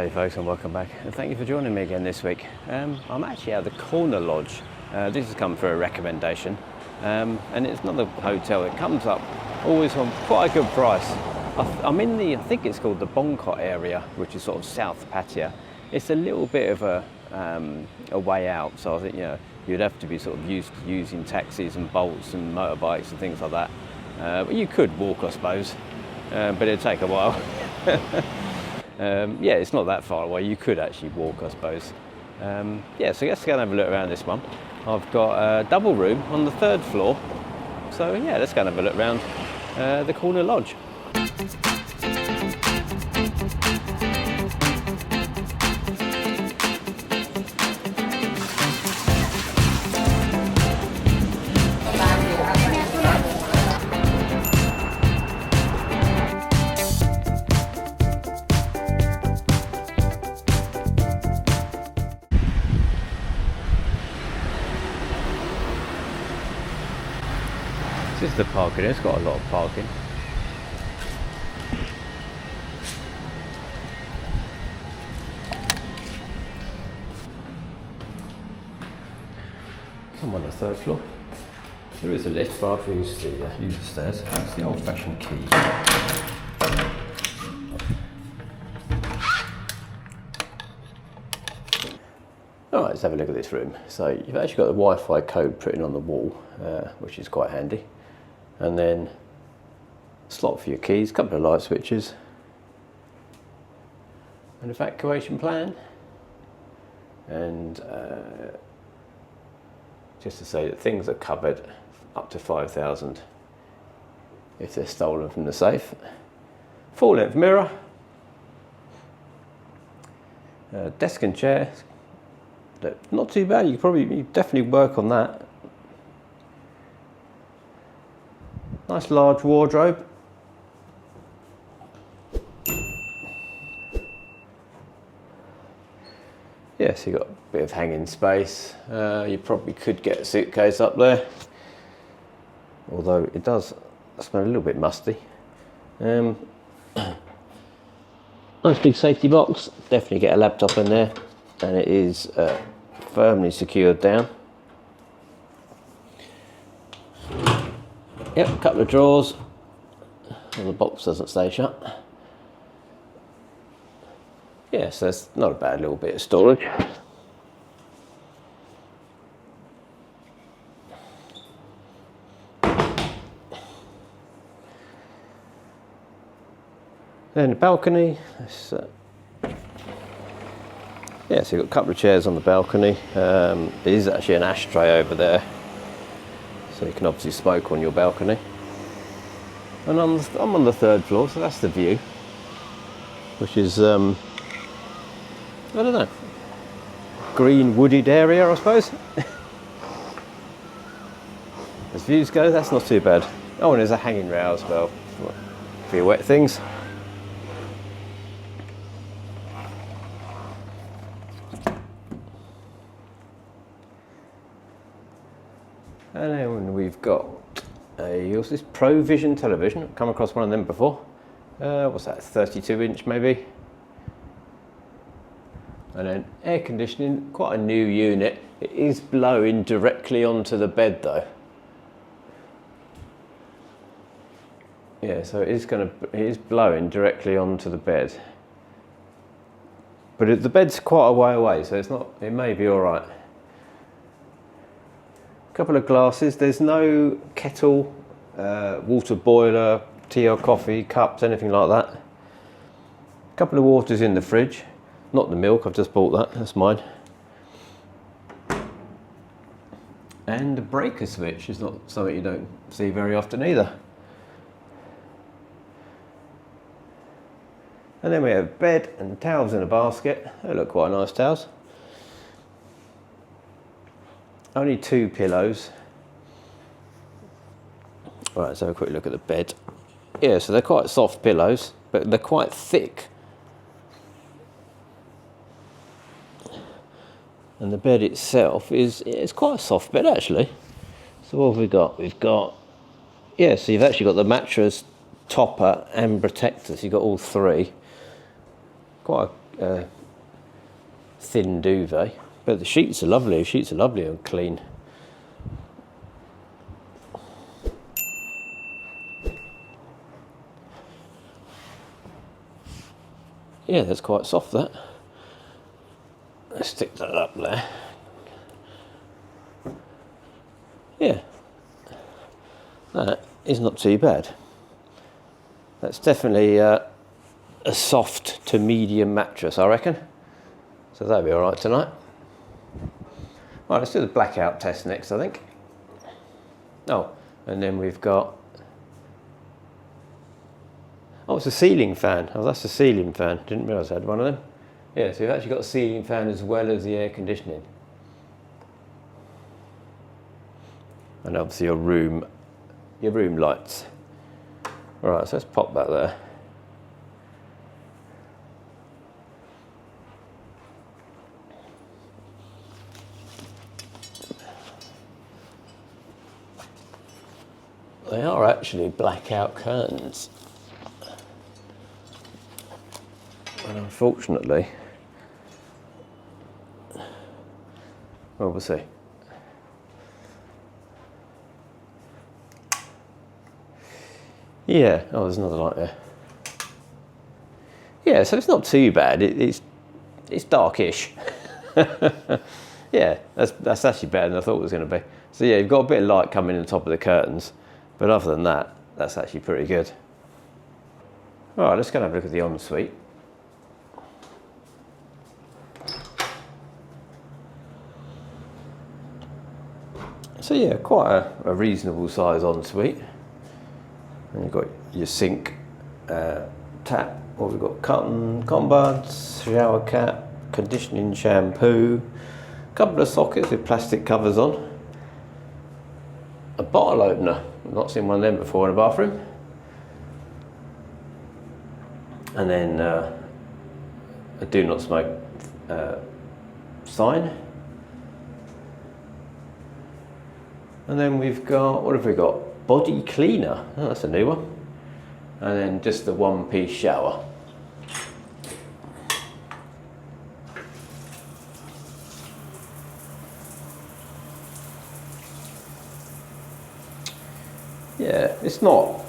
G'day folks and welcome back, and thank you for joining me again this week. I'm actually at the Corner Lodge. This has come for a recommendation, and it's not a hotel. It comes up always on quite a good price. I'm in I think it's called the Blackout area, which is sort of South Pattaya. It's a little bit of a way out, so I think you'd have to be sort of used to using taxis and bolts and motorbikes and things like that. But you could walk, I suppose, but it'd take a while. Yeah, it's not that far away. You could actually walk, I suppose. Yeah, so let's go and have a look around this one. I've got a double room on the 3rd floor. So yeah, let's go and have a look around the Corner Lodge. This is the parking. It's got a lot of parking. I'm on the 3rd floor. There is a lift, but I've used the stairs. That's the old-fashioned key. Alright, let's have a look at this room. So you've actually got the Wi-Fi code printed on the wall, which is quite handy. And then a slot for your keys, a couple of light switches, an evacuation plan, and just to say that things are covered up to 5,000 if they're stolen from the safe. Full-length mirror, desk and chair, not too bad. You definitely work on that. Nice large wardrobe. Yes, you've got a bit of hanging space. You probably could get a suitcase up there, although it does smell a little bit musty. Nice big safety box. Definitely get a laptop in there, and it is firmly secured down. Yep, a couple of drawers. Well, the box doesn't stay shut. Yeah, so that's not a bad little bit of storage. Then the balcony. Yeah, so you've got a couple of chairs on the balcony. There is actually an ashtray over there, so you can obviously smoke on your balcony. And I'm on the 3rd floor, so that's the view, which is, I don't know, green wooded area, I suppose. As views go, that's not too bad. Oh, and there's a hanging rail as well for your wet things. And then we've got this Pro Vision television. I've come across one of them before. What's that, 32-inch maybe? And then air conditioning, quite a new unit. It is blowing directly onto the bed though. Yeah, so it is blowing directly onto the bed. But the bed's quite a way away, so it may be all right. Couple of glasses. There's no kettle, water boiler, tea or coffee, cups, anything like that. Couple of waters in the fridge. Not the milk, I've just bought that, that's mine. And the breaker switch is not something you don't see very often either. And then we have bed and towels in a basket. They look quite nice towels. Only 2 pillows. Right, let's have a quick look at the bed. Yeah, so they're quite soft pillows, but they're quite thick. And the bed itself it's quite a soft bed actually. So what have we got? We've got, yeah, so you've actually got the mattress, topper and protectors. You've got all 3. Quite thin duvet, but the sheets are lovely. The sheets are lovely and clean. Yeah, that's quite soft, that. Let's stick that up there. Yeah, that is not too bad. That's definitely a soft to medium mattress, I reckon. So that'll be all right tonight. Right, let's do the blackout test next, I think. Oh, and then we've got... Oh, it's a ceiling fan. Oh, that's a ceiling fan. Didn't realise I had one of them. Yeah, so you've actually got a ceiling fan as well as the air conditioning. And obviously your room lights. All right, so let's pop that there. They are actually blackout curtains. And unfortunately, well, we'll see. Yeah, oh, there's another light there. Yeah, so it's not too bad. It's darkish. Yeah, that's actually better than I thought it was going to be. So yeah, you've got a bit of light coming in the top of the curtains, but other than that, that's actually pretty good. All right, let's go and have a look at the ensuite. So yeah, quite a reasonable size ensuite. And you've got your sink, tap, or we've got cotton buds, shower cap, conditioning shampoo, a couple of sockets with plastic covers on, a bottle opener, I've not seen one of them before in a bathroom, and then a do not smoke sign. And then we've got, what have we got? Body cleaner, oh, that's a new one. And then just the one-piece shower. Yeah, it's not,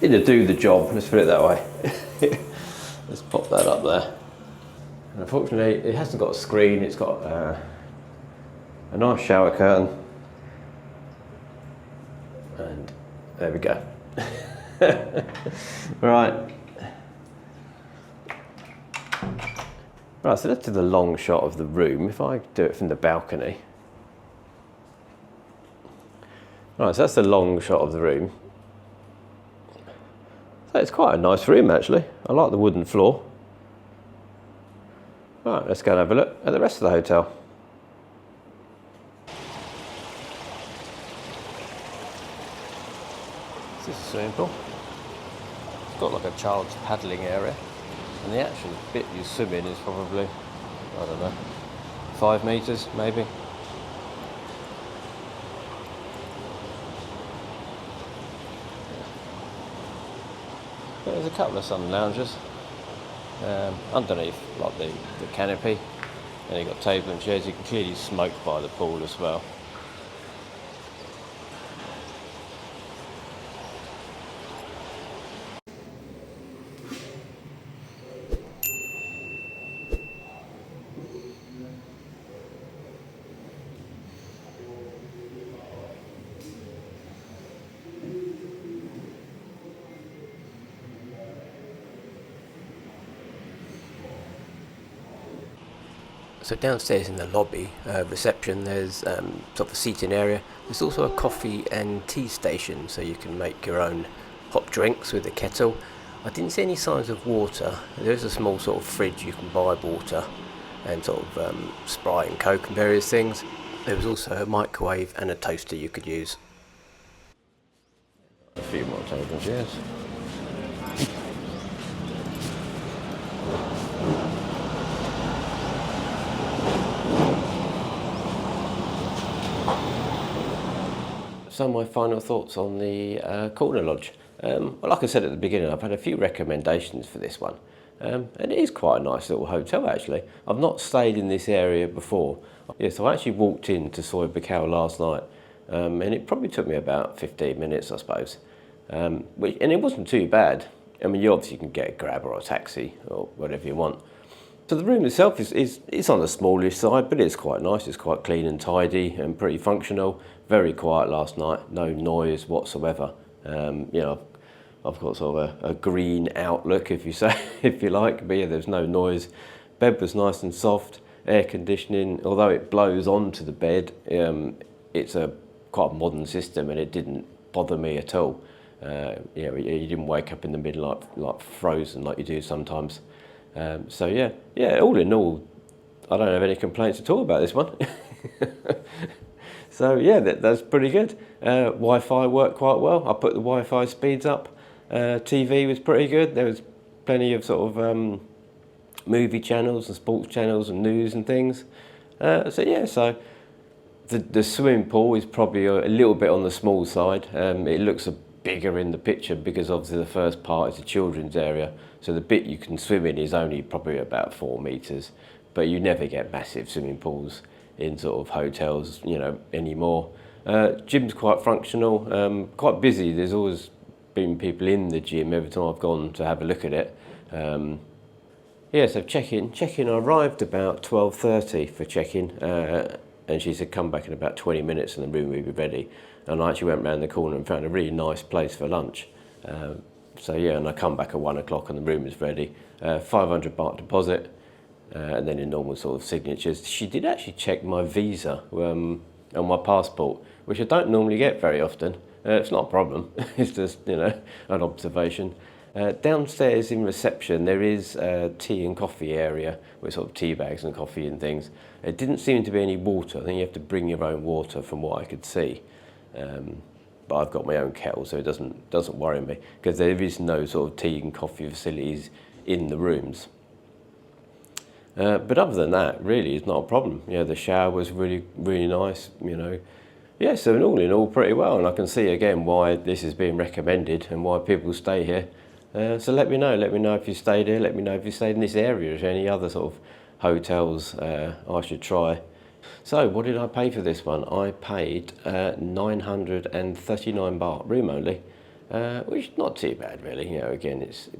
it'll do the job, let's put it that way. Let's pop that up there. And unfortunately, it hasn't got a screen, it's got a nice shower curtain. And there we go. Right. Right, so let's do the long shot of the room. If I do it from the balcony. Right, so that's the long shot of the room. So it's quite a nice room actually. I like the wooden floor. Right, let's go and have a look at the rest of the hotel. This is swimming pool. It's got like a child's paddling area, and the actual bit you swim in is probably, I don't know, 5 metres maybe. There's a couple of sun lounges underneath, like the canopy, and you've got table and chairs. You can clearly smoke by the pool as well. So downstairs in the lobby reception, there's sort of a seating area. There's also a coffee and tea station, so you can make your own hot drinks with a kettle. I didn't see any signs of water. There is a small sort of fridge you can buy water and sort of Sprite and Coke and various things. There was also a microwave and a toaster you could use. A few more tables and chairs. So my final thoughts on the corner lodge. Well, like I said at the beginning, I've had a few recommendations for this one. And it is quite a nice little hotel actually. I've not stayed in this area before. Yeah, so I actually walked into Soi Buakhao last night, and it probably took me about 15 minutes, I suppose. And it wasn't too bad. I mean, you obviously can get a grab or a taxi or whatever you want. So the room itself is on the smallish side, but it's quite nice. It's quite clean and tidy and pretty functional. Very quiet last night, no noise whatsoever. You know, I've got sort of a green outlook, if you say, if you like, but yeah, there's no noise. Bed was nice and soft, air conditioning, although it blows onto the bed, it's a quite a modern system and it didn't bother me at all. You know, you didn't wake up in the middle like frozen like you do sometimes. So yeah, all in all, I don't have any complaints at all about this one. So yeah, that's pretty good. Wi-Fi worked quite well. I put the Wi-Fi speeds up. TV was pretty good. There was plenty of sort of movie channels and sports channels and news and things. So yeah, so the swimming pool is probably a little bit on the small side. It looks bigger in the picture because obviously the first part is the children's area. So the bit you can swim in is only probably about 4 meters, but you never get massive swimming pools in sort of hotels, you know, anymore. Gym's quite functional, quite busy. There's always been people in the gym every time I've gone to have a look at it. Yeah, so check-in. I arrived about 12:30 for check-in, and she said come back in about 20 minutes and the room will be ready. And I actually went round the corner and found a really nice place for lunch. So yeah, and I come back at 1 o'clock and the room is ready. 500 baht deposit, and then in normal sort of signatures. She did actually check my visa on my passport, which I don't normally get very often. It's not a problem, it's just, you know, an observation. Downstairs in reception there is a tea and coffee area with sort of tea bags and coffee and things. It didn't seem to be any water. I think you have to bring your own water from what I could see. But I've got my own kettle, so it doesn't worry me because there is no sort of tea and coffee facilities in the rooms. But other than that, really, it's not a problem. You know, the shower was really nice. You know, yeah. So in all, pretty well. And I can see again why this is being recommended and why people stay here. So let me know if you stayed here. Let me know if you stayed in this area. Is there any other sort of hotels I should try? So what did I pay for this one? I paid 939 baht, room only, which is not too bad really. You know, again, so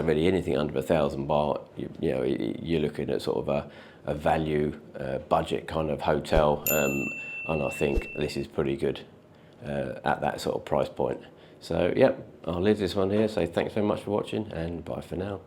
really anything under 1,000 baht, you know, you're looking at sort of a value budget kind of hotel, and I think this is pretty good at that sort of price point. So yeah, I'll leave this one here. So thanks very much for watching and bye for now.